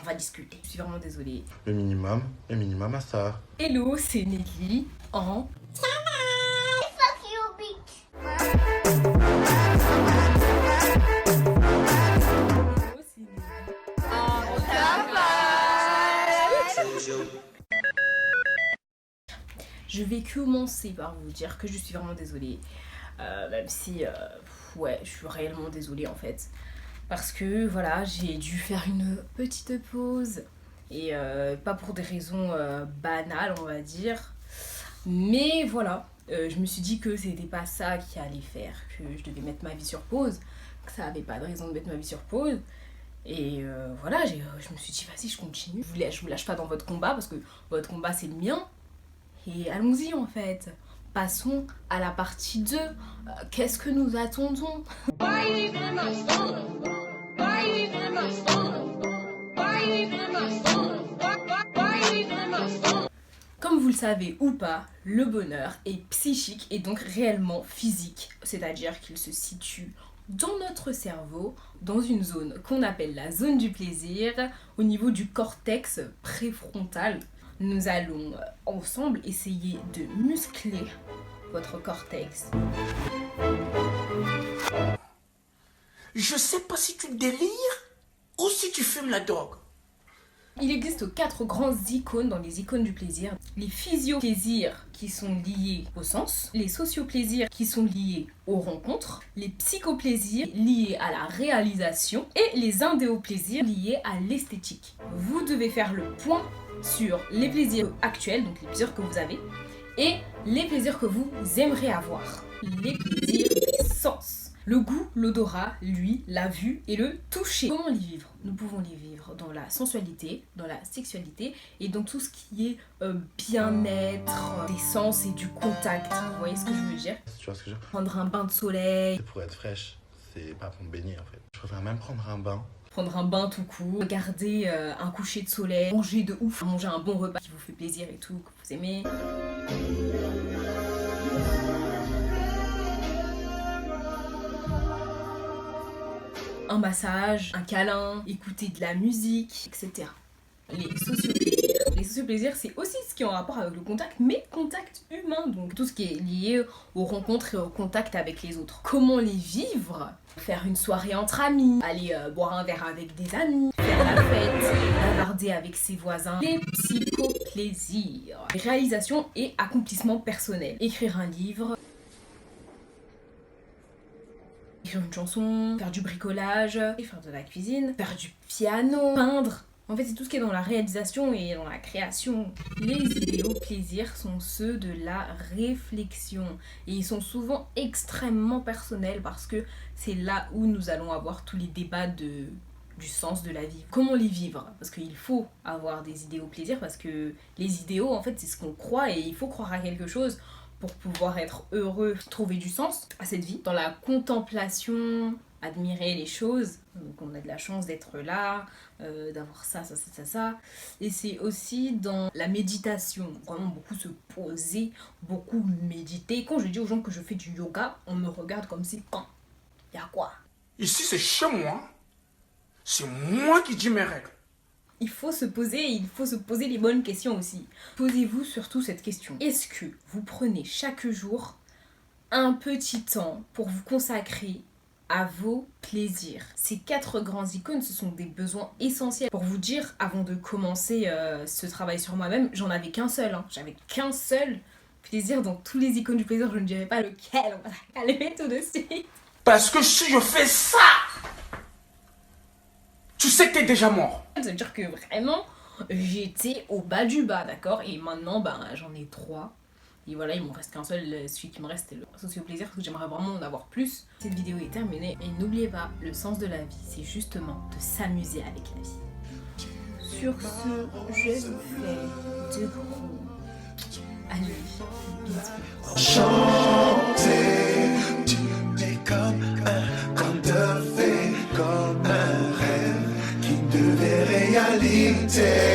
on va discuter. Je suis vraiment désolée. Le minimum à ça. Hello, c'est Nelly en... Je vais commencer par vous dire que je suis vraiment désolée. Même si, ouais, je suis réellement désolée en fait. Parce que voilà, j'ai dû faire une petite pause. Et pas pour des raisons banales, on va dire. Mais voilà, je me suis dit que c'était pas ça qui allait faire. Que je devais mettre ma vie sur pause. Que ça avait pas de raison de mettre ma vie sur pause. Et voilà, je me suis dit, vas-y, je continue. Je vous lâche pas dans votre combat parce que votre combat c'est le mien. Et allons-y en fait. Passons à la partie 2. Qu'est-ce que nous attendons? Comme vous le savez ou pas, le bonheur est psychique et donc réellement physique. C'est-à-dire qu'il se situe dans notre cerveau, dans une zone qu'on appelle la zone du plaisir, au niveau du cortex préfrontal. Nous allons ensemble essayer de muscler votre cortex. Je sais pas si tu délires ou si tu fumes la drogue. Il existe 4 grandes icônes dans les icônes du plaisir. Les physioplaisirs qui sont liés au sens, les socioplaisirs qui sont liés aux rencontres, les psychoplaisirs liés à la réalisation et les indéoplaisirs liés à l'esthétique. Vous devez faire le point sur les plaisirs actuels, donc les plaisirs que vous avez, et les plaisirs que vous aimeriez avoir. Les plaisirs des sens. Le goût, l'odorat, l'ouïe, la vue et le toucher. Comment les vivre? Nous pouvons les vivre dans la sensualité, dans la sexualité et dans tout ce qui est bien-être, des sens et du contact. Vous voyez ce que je veux dire? Tu vois ce que je veux dire? Prendre un bain de soleil. C'est pour être fraîche, c'est pas pour me baigner en fait. Je préfère même prendre un bain. Prendre un bain tout court, regarder un coucher de soleil, manger de ouf, manger un bon repas qui vous fait plaisir et tout, que vous aimez. Un massage, un câlin, écouter de la musique, etc. Les socioplaisirs. Les socioplaisirs, c'est aussi ce qui est en rapport avec le contact, mais contact humain, donc tout ce qui est lié aux rencontres et au contact avec les autres. Comment les vivre? Faire une soirée entre amis, aller boire un verre avec des amis, faire la fête, bavarder avec ses voisins. Les psychoplaisirs. Les réalisations et accomplissements personnels. Écrire un livre, écrire une chanson, faire du bricolage, faire de la cuisine, faire du piano, peindre. En fait, c'est tout ce qui est dans la réalisation et dans la création. Les idéoplaisirs sont ceux de la réflexion. Et ils sont souvent extrêmement personnels parce que c'est là où nous allons avoir tous les débats du sens de la vie. Comment les vivre? Parce qu'il faut avoir des idéoplaisirs parce que les idéaux, en fait, c'est ce qu'on croit et il faut croire à quelque chose pour pouvoir être heureux, trouver du sens à cette vie. Dans la contemplation, admirer les choses. Donc on a de la chance d'être là, d'avoir ça. Et c'est aussi dans la méditation. Vraiment beaucoup se poser, beaucoup méditer. Quand je dis aux gens que je fais du yoga, on me regarde comme si, y a quoi? Ici c'est chez moi. C'est moi qui dis mes règles. Il faut se poser les bonnes questions aussi. Posez-vous surtout cette question. Est-ce que vous prenez chaque jour un petit temps pour vous consacrer à vos plaisirs? Ces 4 grands icônes, ce sont des besoins essentiels. Pour vous dire, avant de commencer ce travail sur moi-même, j'en avais qu'un seul. J'avais qu'un seul plaisir dans tous les icônes du plaisir. Je ne dirais pas lequel, on va calmer tout de suite. Parce que si je fais ça, tu sais que t'es déjà mort. Ça veut dire que vraiment, j'étais au bas du bas, d'accord? Et maintenant, j'en ai 3. Et voilà, il m'en reste qu'un seul. Celui qui me reste, c'est le socioplaisir, parce que j'aimerais vraiment en avoir plus. Cette vidéo est terminée. Et n'oubliez pas, le sens de la vie, c'est justement de s'amuser avec la vie. Sur ce, je vous fais de gros allez, bisous. Chanter, tu es comme un conte de fées, comme un rêve qui devient réalité.